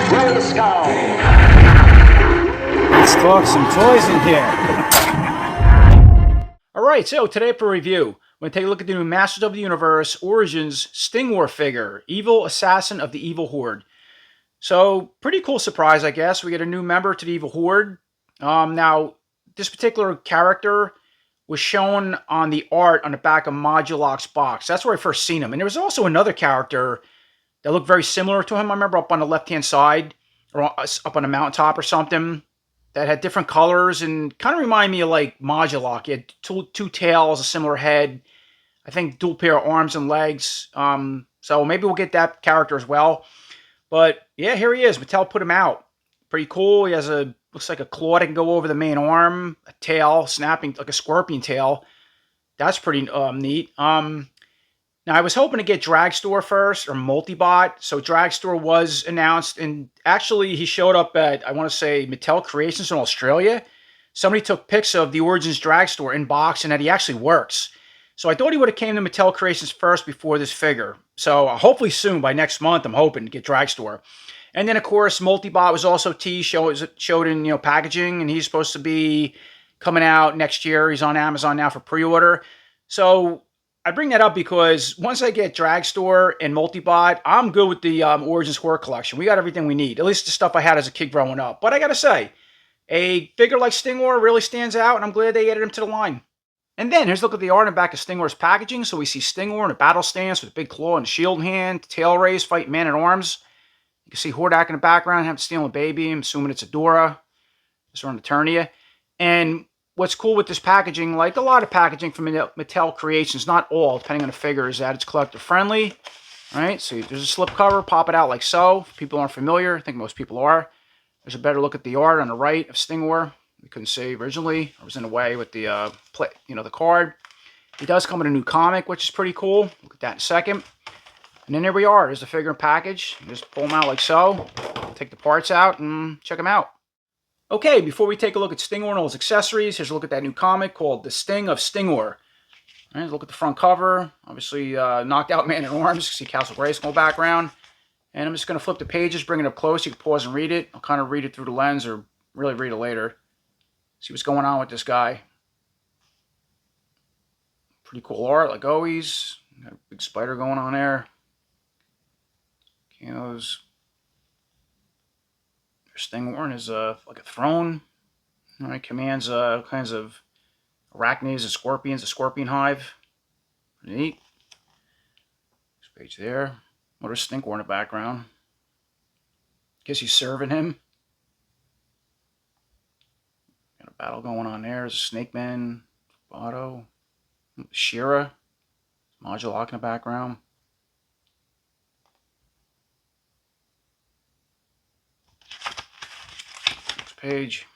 Let's talk some toys in here. Alright, so today for review, we're going to take a look at the new Masters of the Universe Origins Stingor figure, Evil Assassin of the Evil Horde. So, pretty cool surprise, I guess. We get a new member to the Evil Horde. Now, this particular character was shown on the art on the back of Modulok's box. That's where I first seen him. And there was also another character that looked very similar to him. I remember up on the left-hand side, or up on a mountaintop or something, that had different colors and kind of reminded me of like Modulok. He had two tails, a similar head. I think dual pair of arms and legs. So maybe we'll get that character as well. But yeah, here he is. Mattel put him out. Pretty cool. He has looks like a claw that can go over the main arm, a tail, snapping like a scorpion tail. That's pretty neat. Now, I was hoping to get Dragstore first, or Multibot. So Dragstore was announced, and actually he showed up at, I want to say, Mattel Creations in Australia. Somebody took pics of the Origins Dragstore in box, and that he actually works. So I thought he would have came to Mattel Creations first before this figure. So hopefully soon, by next month, I'm hoping to get Dragstore. And then, of course, Multibot was also teased, showed in packaging, and he's supposed to be coming out next year. He's on Amazon now for pre-order. So I bring that up because once I get Dragstore and Multibot, I'm good with the Origins Horror Collection. We got everything we need, at least the stuff I had as a kid growing up. But I gotta say, a figure like Stingor really stands out, and I'm glad they added him to the line. And then here's a look at the art and back of Stingor's packaging. So we see Stingor in a battle stance with a big claw and a shield in hand, tail raised, fighting man-at-arms. You can see Hordak in the background, having to steal a baby. I'm assuming it's Adora. It's on Eternia. And what's cool with this packaging, like a lot of packaging from Mattel Creations, not all, depending on the figure, is that it's collector friendly. All right, so there's a slip cover, pop it out like so. If people aren't familiar, I think most people are. There's a better look at the art on the right of Stingor. We couldn't see originally. I was in the way with the the card. He does come in a new comic, which is pretty cool. Look at that in a second. And then there we are. There's the figure and package. You just pull them out like so. Take the parts out and check them out. Okay, before we take a look at Stingor and all his accessories, here's a look at that new comic called The Sting of Stingor. All right, look at the front cover. Obviously, knocked out man-at-arms. You can see Castle Grayskull background. And I'm just going to flip the pages, bring it up close. You can pause and read it. I'll kind of read it through the lens, or really read it later. See what's going on with this guy. Pretty cool art, like always. Got a big spider going on there. There's Stingor is like a throne. All right, commands kinds of arachnids and scorpions, a scorpion hive. Pretty neat. Next page there. What is Stingor in the background? Guess he's serving him. Got a battle going on there. There's a Snake Man, Otto, She-Ra, Modulok in the background. Next page.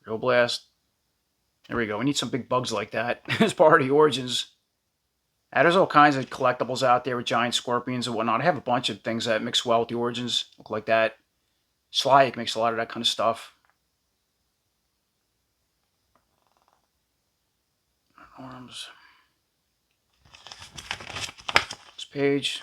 Real Blast. There we go. We need some big bugs like that as part of the Origins. There's all kinds of collectibles out there with giant scorpions and whatnot. I have a bunch of things that mix well with the Origins. Look like that. Slyke makes a lot of that kind of stuff. Arms. This page.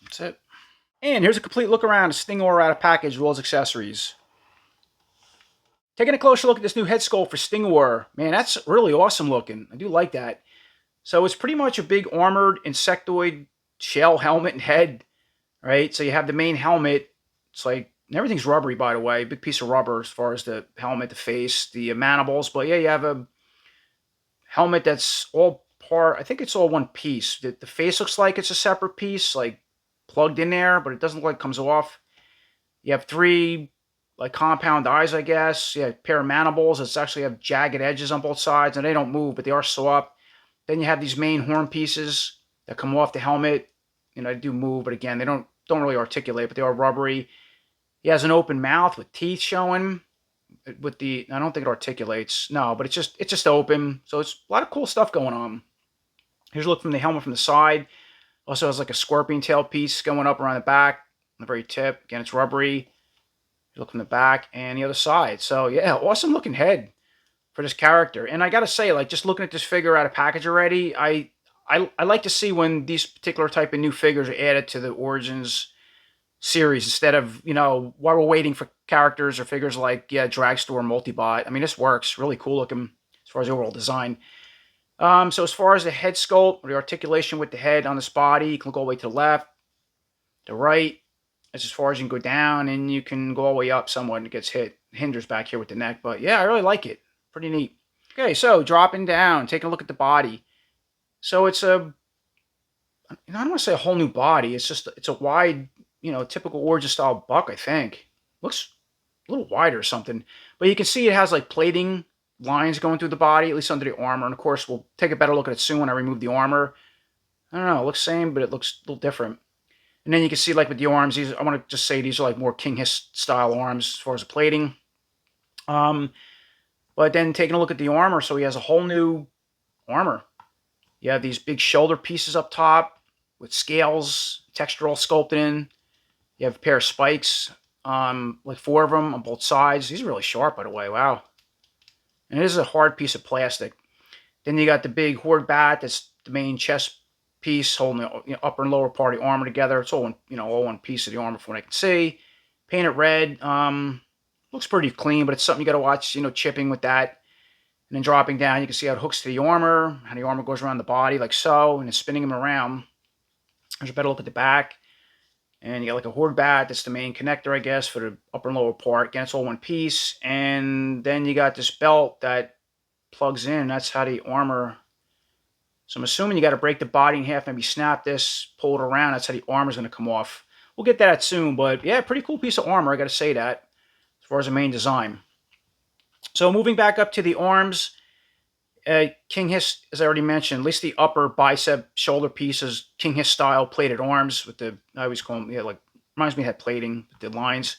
That's it. And here's a complete look around of Stingor out of package, as well as accessories. Taking a closer look at this new head sculpt for Stingor. Man, that's really awesome looking. I do like that. So it's pretty much a big armored insectoid shell helmet and head, right? So you have the main helmet. It's like, everything's rubbery, by the way. Big piece of rubber as far as the helmet, the face, the mandibles. But yeah, you have a helmet that's all part, I think it's all one piece. The face looks like it's a separate piece, like plugged in there, but it doesn't look like it comes off. You have three like compound eyes, I guess. You have a pair of mandibles. It's actually have jagged edges on both sides, and they don't move, but they are sew up. Then you have these main horn pieces that come off the helmet. They do move, but again, they don't really articulate, but they are rubbery. He has an open mouth with teeth showing. With I don't think it articulates. No, but it's just open. So it's a lot of cool stuff going on. Here's a look from the helmet from the side. Also has like a scorpion tail piece going up around the back, on the very tip. Again, it's rubbery. Look from the back and the other side. So yeah, awesome looking head for this character. And I gotta say, like, just looking at this figure out of package already, I like to see when these particular type of new figures are added to the Origins series instead of, you know, while we're waiting for characters or figures like, yeah, Dragstore, Multibot. I mean, this works. Really cool looking as far as the overall design. So as far as the head sculpt, or the articulation with the head on this body, you can look all the way to the left, the right. That's as far as you can go down, and you can go all the way up somewhat, and it gets hinders back here with the neck. But yeah, I really like it. Pretty neat. Okay, so dropping down, taking a look at the body. So it's a, I don't want to say a whole new body. It's a wide, you know, typical Origin style buck, I think. Looks a little wider or something. But you can see it has like plating lines going through the body, at least under the armor. And of course, we'll take a better look at it soon when I remove the armor. I don't know, it looks the same, but it looks a little different. And then you can see, like, with the arms, these, I want to just say these are like more King Hiss style arms as far as the plating. But then taking a look at the armor, so he has a whole new armor. You have these big shoulder pieces up top with scales, texture all sculpted in. You have a pair of spikes, like 4 of them on both sides. These are really sharp, by the way. Wow. And it is a hard piece of plastic. Then you got the big Horde bat. That's the main chest piece holding the, you know, upper and lower part of the armor together. It's all one, you know, all one piece of the armor from what I can see. Painted red. Looks pretty clean, but it's something you got to watch, you know, chipping with that. And then dropping down, you can see how it hooks to the armor, how the armor goes around the body like so, and it's spinning them around. There's a better look at the back. And you got like a Horde bat. That's the main connector, I guess, for the upper and lower part. Again, it's all one piece. And then you got this belt that plugs in. That's how the armor... So I'm assuming you got to break the body in half, maybe snap this, pull it around. That's how the armor's going to come off. We'll get that soon, but yeah, pretty cool piece of armor. I got to say that as far as the main design. So moving back up to the arms, King Hiss, as I already mentioned, at least the upper bicep shoulder piece is King Hiss style plated arms with the, I always call them, yeah, like, reminds me of that plating with the lines.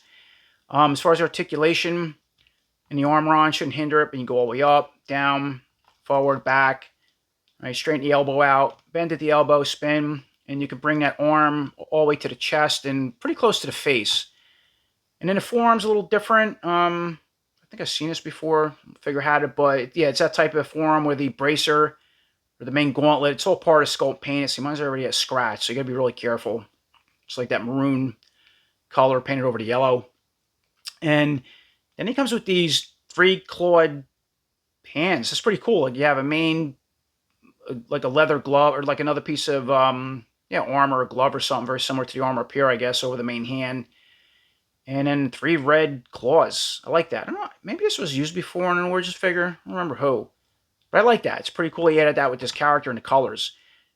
As far as articulation and the armor on, shouldn't hinder it, but you can go all the way up, down, forward, back. Right, straighten the elbow out, bend at the elbow, spin, and you can bring that arm all the way to the chest and pretty close to the face. And then the forearm's a little different. I think I've seen this before. Figure had it, but yeah, it's that type of forearm where the bracer or the main gauntlet, it's all part of sculpt painted. So mine's already a scratch, so you gotta be really careful. Just like that maroon color painted over the yellow. And then he comes with these 3 clawed hands. That's pretty cool. Like, you have a main, like a leather glove, or like another piece of yeah, armor or glove or something very similar to the armor up here, I guess, over the main hand. And then 3 red claws. I like that. I don't know, maybe this was used before in an Origins figure. I don't remember who. But I like that. It's pretty cool he added that with this character and the colors.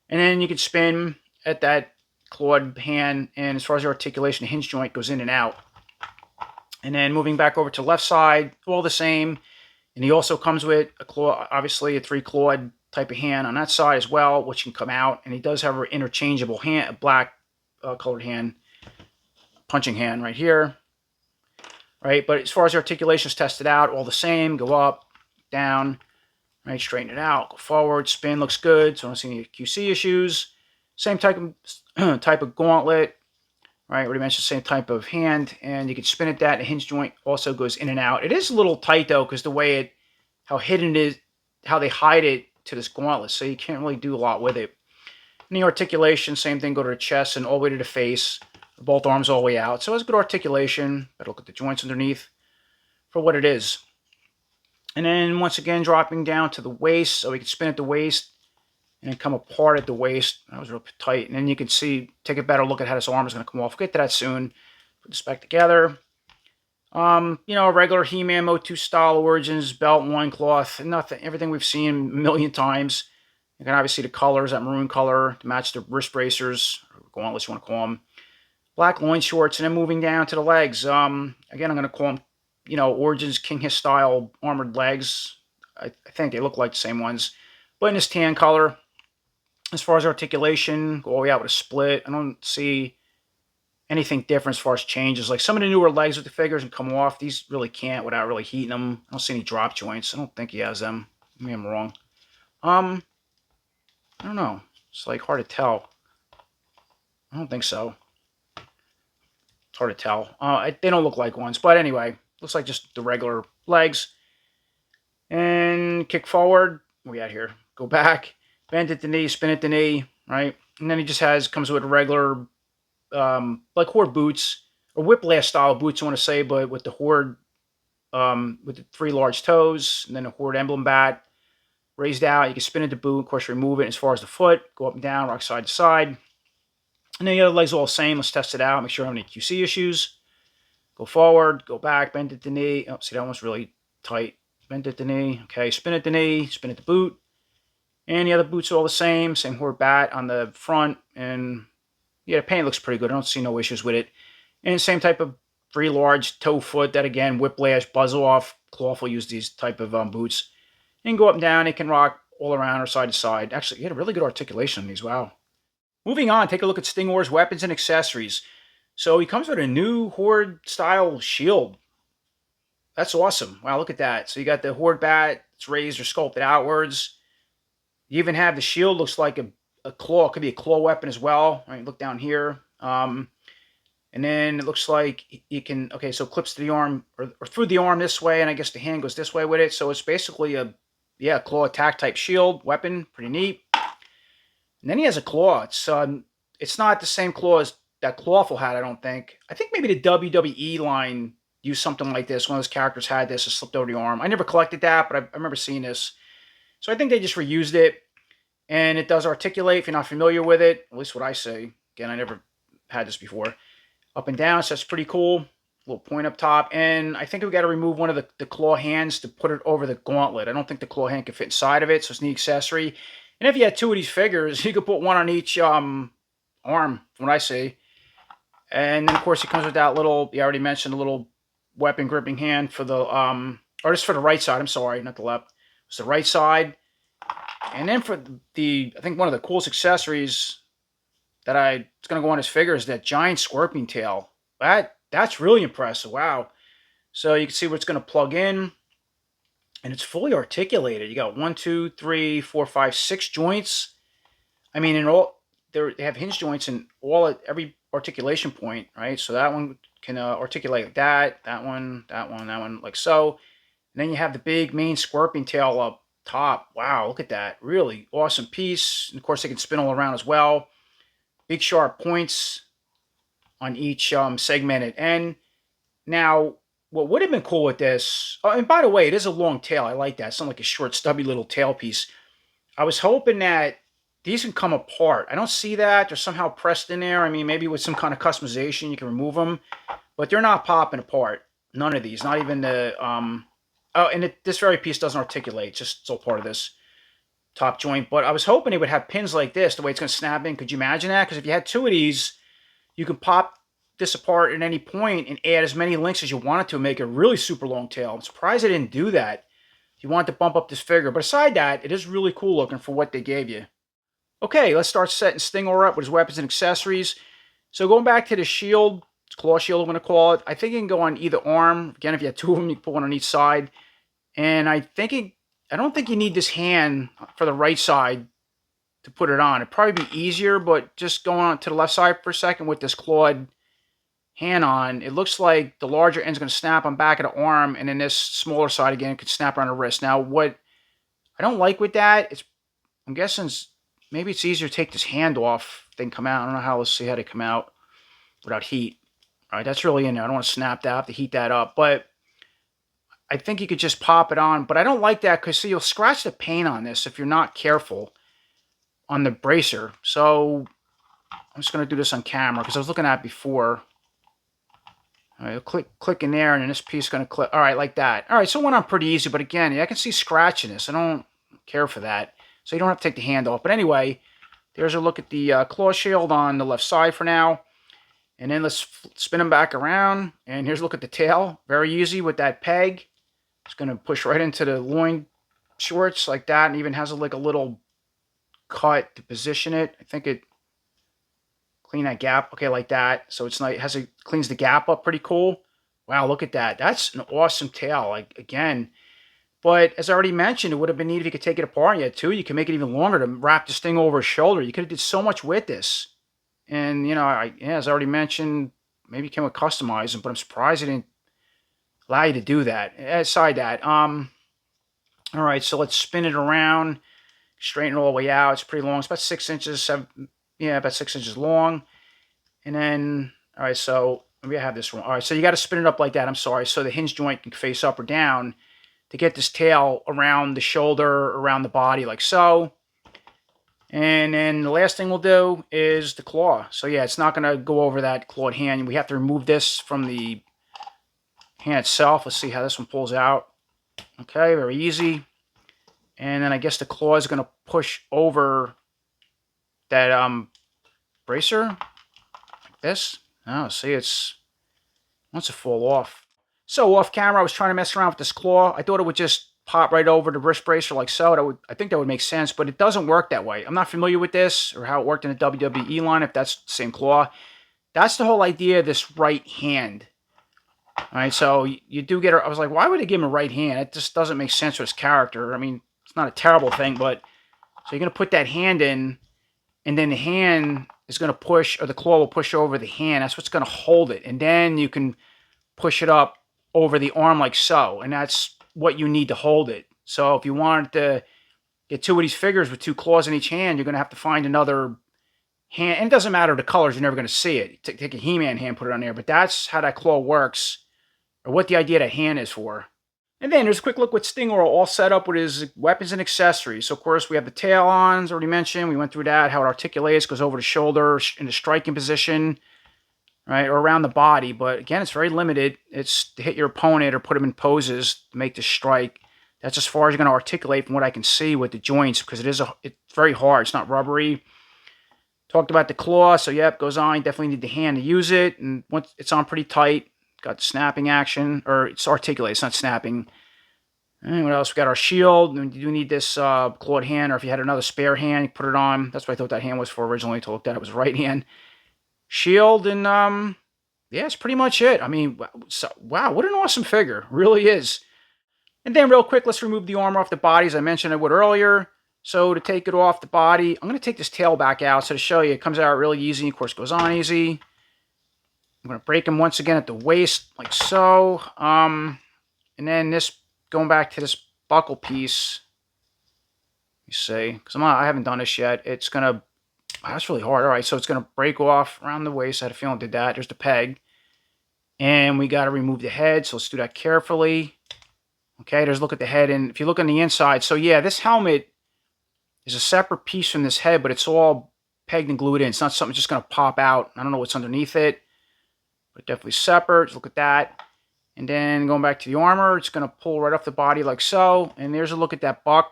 And then you can spin at that clawed hand, and as far as the articulation, the hinge joint goes in and out. And then moving back over to the left side, all the same. And he also comes with a claw, obviously a 3 clawed type of hand on that side as well, which can come out. And he does have an interchangeable hand, a black colored hand, punching hand right here. Right, but as far as the articulations tested out, all the same. Go up, down, right, straighten it out, go forward, spin, looks good. So I don't see any QC issues. Same type of gauntlet. Right, already mentioned same type of hand, and you can spin at that. The hinge joint also goes in and out. It is a little tight though, because the way it, how hidden it is, how they hide it to this gauntlet, so you can't really do a lot with it. And the articulation, same thing, go to the chest and all the way to the face. Both arms all the way out. So it has good articulation. Better look at the joints underneath for what it is. And then once again, dropping down to the waist, so we can spin at the waist and then come apart at the waist. That was real tight. And then you can see, take a better look at how this arm is going to come off. We'll get to that soon. Put this back together. You know, a regular He-Man Mo2 style Origins, belt, loincloth, nothing, everything we've seen a million times. You can obviously see the colors, that maroon color, to match the wrist bracers, or gauntlets you want to call them. Black loin shorts, and then moving down to the legs. Again, I'm going to call them, you know, Origins King Hiss style armored legs. I think they look like the same ones, but in this tan color. As far as articulation, go all the way out with a split. I don't see anything different as far as changes. Like some of the newer legs with the figures can come off. These really can't without really heating them. I don't see any drop joints. I don't think he has them. Maybe I'm wrong. I don't know. It's like hard to tell. I don't think so. It's hard to tell. They don't look like ones, but anyway, looks like just the regular legs. And kick forward. Where we at here? Go back, bend at the knee, spin at the knee, right? And then he just comes with regular, like horde boots or whiplash style boots, I want to say, but with the horde, with the 3 large toes, and then a horde emblem bat raised out. You can spin at the boot, of course, remove it as far as the foot, go up and down, rock side to side. And then the other leg's all the same. Let's test it out, make sure I don't have any QC issues. Go forward, go back, bend at the knee. Oh, see, that one's really tight. Bend at the knee. Okay, spin at the knee, spin at the boot. And the other boots are all the same horde bat on the front. And yeah, the paint looks pretty good. I don't see no issues with it. And same type of 3 large toe foot that, again, whiplash, buzz off. Cloth will use these type of boots. And go up and down. It can rock all around or side to side. Actually, you had a really good articulation on these. Wow. Moving on, take a look at Stingor's weapons and accessories. So he comes with a new Horde style shield. That's awesome. Wow, look at that. So you got the Horde bat. It's raised or sculpted outwards. You even have the shield. Looks like a claw. It could be a claw weapon as well. All right, look down here. And then it looks like you can, okay, so it clips to the arm or through the arm this way, and I guess the hand goes this way with it. So it's basically a claw attack type shield weapon. Pretty neat. And then he has a claw. It's not the same claw as that Clawful had, I don't think. I think maybe the WWE line used something like this. One of those characters had this. It slipped over the arm. I never collected that, but I remember seeing this. So I think they just reused it. And it does articulate if you're not familiar with it. At least what I say. Again, I never had this before. Up and down, so that's pretty cool. Little point up top. And I think we've got to remove one of the claw hands to put it over the gauntlet. I don't think the claw hand can fit inside of it, so it's an accessory. And if you had 2 of these figures, you could put one on each arm, from what I see. And then, of course, it comes with that little, you already mentioned, a little weapon gripping hand for the, or just for the right side, I'm sorry, not the left. It's the right side. And then for the, I think one of the coolest accessories that it's going to go on his figure is that giant scorpion tail. That's really impressive, wow. So you can see where it's going to plug in. And it's fully articulated. You got 1, 2, 3, 4, 5, 6 joints. I mean, in all, they have hinge joints in every articulation point, right? So that one can articulate like that. That one, like so. And then you have the big main scorpion tail up top. Wow, look at that. Really awesome piece. And of course, they can spin all around as well. Big sharp points on each segmented end. Now, what would have been cool with this, oh, and by the way, it is a long tail. I like that. It's not like a short, stubby little tail piece. I was hoping that these can come apart. I don't see that. They're somehow pressed in there. I mean, maybe with some kind of customization, you can remove them. But they're not popping apart. None of these. Not even the, oh, and this very piece doesn't articulate. It's all part of this top joint. But I was hoping it would have pins like this, the way it's going to snap in. Could you imagine that? Because if you had 2 of these, you could pop this apart at any point and add as many links as you wanted to make a really super long tail. I'm surprised they didn't do that if you wanted to bump up this figure. But aside that, it is really cool looking for what they gave you. Okay, let's start setting Stingor up with his weapons and accessories. So going back to the shield, it's claw shield I'm going to call it. I think it can go on either arm. Again, if you have 2 of them, you can put one on each side. And I don't think you need this hand for the right side to put it on. It'd probably be easier, but just going on to the left side for a second with this clawed hand on, it looks like the larger end's going to snap on back of the arm, and then this smaller side again could snap around the wrist. Now, what I don't like with that, I'm guessing maybe it's easier to take this hand off than come out. I don't know how. Let's see how they come out without heat. All right, that's really in there. I don't want to snap that. I have to heat that up, but I think you could just pop it on. But I don't like that because, see, you'll scratch the paint on this if you're not careful on the bracer. So I'm just going to do this on camera because I was looking at it before. All right, click in there, and then this piece is going to click. All right, like that. All right, so it went on pretty easy, but again, I can see scratching this. I don't care for that. So you don't have to take the hand off. But anyway, there's a look at the claw shield on the left side for now. And then let's spin them back around. And here's a look at the tail. Very easy with that peg. It's going to push right into the loin shorts like that, and even has like a little cut to position it. I think it clean that gap. Okay, like that. So it's nice. Cleans the gap up pretty cool. Wow, look at that. That's an awesome tail. Like, again, But as I already mentioned, it would have been neat if you could take it apart yet too. You can make it even longer to wrap this thing over his shoulder. You could have did so much with this. And, you know, as I already mentioned, maybe you can customize them, but I'm surprised it didn't allow you to do that. Aside that, all right, so let's spin it around, straighten it all the way out. It's pretty long. It's about 6 inches, about 6 inches long. And then, all right, so maybe I have this wrong. All right, so you got to spin it up like that. I'm sorry. So the hinge joint can face up or down to get this tail around the shoulder, around the body, like so. And then the last thing we'll do is the claw. So yeah, it's not going to go over that clawed hand. We have to remove this from the hand itself. Let's see how this one pulls out. Okay, very easy. And then I guess the claw is going to push over that bracer like this. Oh, see, it's wants to fall off. So off camera, I was trying to mess around with this claw. I thought it would just pop right over the wrist bracer like so. I think that would make sense, but it doesn't work that way. I'm not familiar with this or how it worked in the WWE line, if that's the same claw. That's the whole idea of this right hand. All right, so you do get her. I was like, why would they give him a right hand? It just doesn't make sense for his character. I mean, it's not a terrible thing, but so you're going to put that hand in, and then the hand is going to push, or the claw will push over the hand. That's what's going to hold it. And then you can push it up over the arm like so. And that's what you need to hold it. So if you wanted to get two of these figures with two claws in each hand, you're going to have to find another hand. And it doesn't matter the colors. You're never going to see it. Take a He-Man hand, put it on there. But that's how that claw works, or what the idea of that hand is for. And then there's a quick look with Stinger all set up with his weapons and accessories. So, of course, we have the tail on, as already mentioned. We went through that, how it articulates, goes over the shoulder in the striking position, right, or around the body. But, again, it's very limited. It's to hit your opponent or put him in poses to make the strike. That's as far as you're going to articulate from what I can see with the joints, because it's very hard. It's not rubbery. Talked about the claw. So, yep, goes on. You definitely need the hand to use it. And once it's on pretty tight, got snapping action, or it's articulated, it's not snapping. And what else? We got our shield. And you do need this clawed hand, or if you had another spare hand, you put it on. That's what I thought that hand was for originally, to look at it was right hand. Shield, and yeah, that's pretty much it. I mean, wow, what an awesome figure. Really is. And then real quick, let's remove the armor off the body, as I mentioned I would earlier. So to take it off the body, I'm going to take this tail back out. So to show you, it comes out really easy. Of course, goes on easy. I'm going to break them once again at the waist, like so. And then this, going back to this buckle piece, you see, because I haven't done this yet. It's going to, that's really hard. All right, so it's going to break off around the waist. I had a feeling it did that. There's the peg. And we got to remove the head, so let's do that carefully. Okay, there's a look at the head. And if you look on the inside, so yeah, this helmet is a separate piece from this head, but it's all pegged and glued in. It's not something just going to pop out. I don't know what's underneath it. But definitely separate. Just look at that. And then going back to the armor, it's going to pull right off the body like so. And there's a look at that buck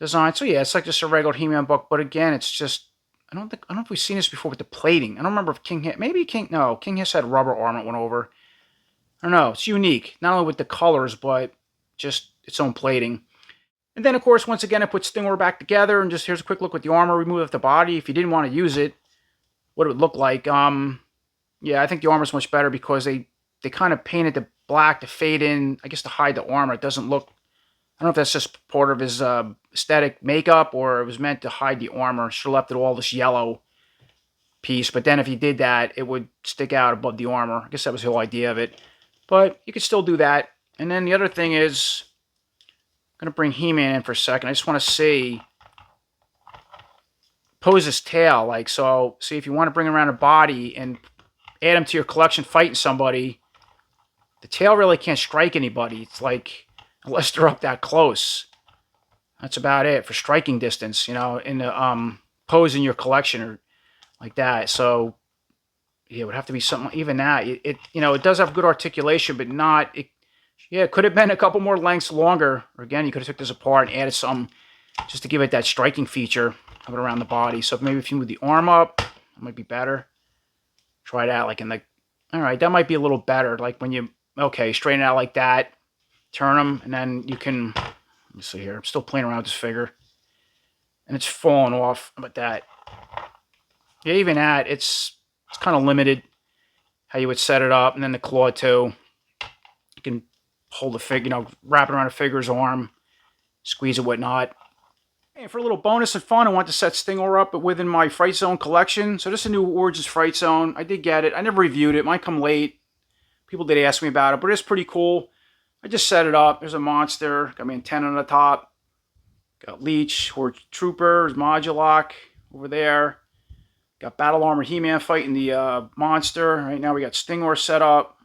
design. So yeah, it's like just a regular He-Man buck. But again, it's just, I don't know if we've seen this before with the plating. I don't remember if King Hiss had rubber armor that went over. I don't know. It's unique. Not only with the colors, but just its own plating. And then, of course, once again, I put Stinger back together. And just here's a quick look with the armor removed off the body. If you didn't want to use it, what it would look like. Yeah, I think the armor's much better because they kind of painted the black to fade in, I guess, to hide the armor. It doesn't look, I don't know if that's just part of his aesthetic makeup or it was meant to hide the armor. Should have left it all this yellow piece. But then if you did that, it would stick out above the armor. I guess that was the whole idea of it. But you could still do that. And then the other thing is, I'm going to bring He-Man in for a second. I just want to see, pose his tail. Like, so, see if you want to bring around a body and add him to your collection fighting somebody, the tail really can't strike anybody. It's like, unless they're up that close. That's about it for striking distance, you know, in the pose in your collection or like that. So yeah, it would have to be something, even that. It you know, it does have good articulation, but not, yeah, it could have been a couple more lengths longer. Or again, you could have took this apart and added some just to give it that striking feature of it around the body. So maybe if you move the arm up, it might be better. Try it out like in the, all right, that might be a little better. Like when you, okay, straighten it out like that, turn them, and then you can, let me see here, I'm still playing around with this figure. And it's falling off, but that, yeah, even that, it's kind of limited how you would set it up. And then the claw too, you can hold the figure, wrap it around a figure's arm, squeeze it, whatnot. And for a little bonus and fun, I want to set Stingor up within my Fright Zone collection. So this is a new Origins Fright Zone. I did get it. I never reviewed it. Mine come late. People did ask me about it, but it's pretty cool. I just set it up. There's a monster. Got my antenna on the top. Got Leech, Horde Trooper, Modulok over there. Got Battle Armor He-Man fighting the monster. Right now we got Stingor set up.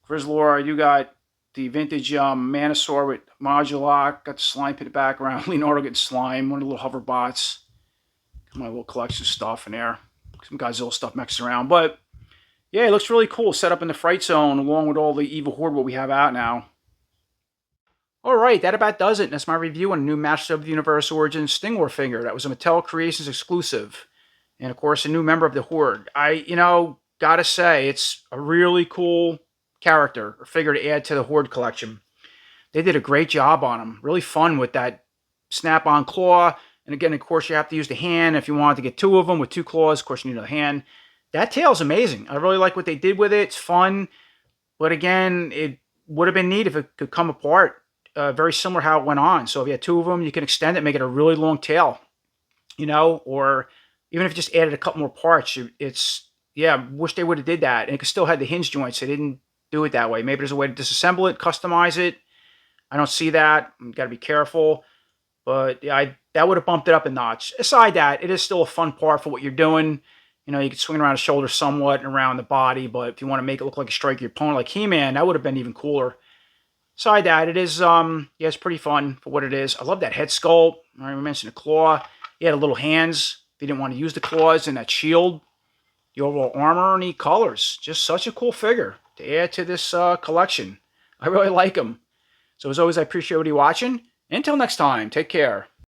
Grizzlor, I do got the vintage Manosaur with Modulok. Got the slime pit in the background. Leonardo getting slime. One of the little hover bots. Got my little collection of stuff in there. Some Godzilla stuff mixed around. But yeah, it looks really cool. Set up in the Fright Zone along with all the Evil Horde what we have out now. Alright, that about does it. That's my review on a new Masters of the Universe Origins Stingor figure. That was a Mattel Creations exclusive. And of course, a new member of the Horde. Gotta say, it's a really cool character or figure to add to the Horde collection. They did a great job on him. Really fun with that snap-on claw. And again, of course, you have to use the hand. If you wanted to get two of them with two claws, of course, you need a hand. That tail's amazing. I really like what they did with it. It's fun. But again, it would have been neat if it could come apart. Very similar how it went on. So if you had two of them, you can extend it, make it a really long tail. Or even if you just added a couple more parts, wish they would have did that. And it could still have the hinge joints. They didn't do it that way. Maybe there's a way to disassemble it, customize it. I don't see that. You got to be careful. But yeah, that would have bumped it up a notch. Aside that, it is still a fun part for what you're doing. You can swing around the shoulder somewhat and around the body. But if you want to make it look like a strike your opponent like He-Man, that would have been even cooler. Aside that, it is, it's pretty fun for what it is. I love that head sculpt. I already mentioned the claw. He had a little hands. If you didn't want to use the claws, and that shield, the overall armor, and the colors. Just such a cool figure to add to this collection. I really like him. So as always, I appreciate you watching. Until next time, take care.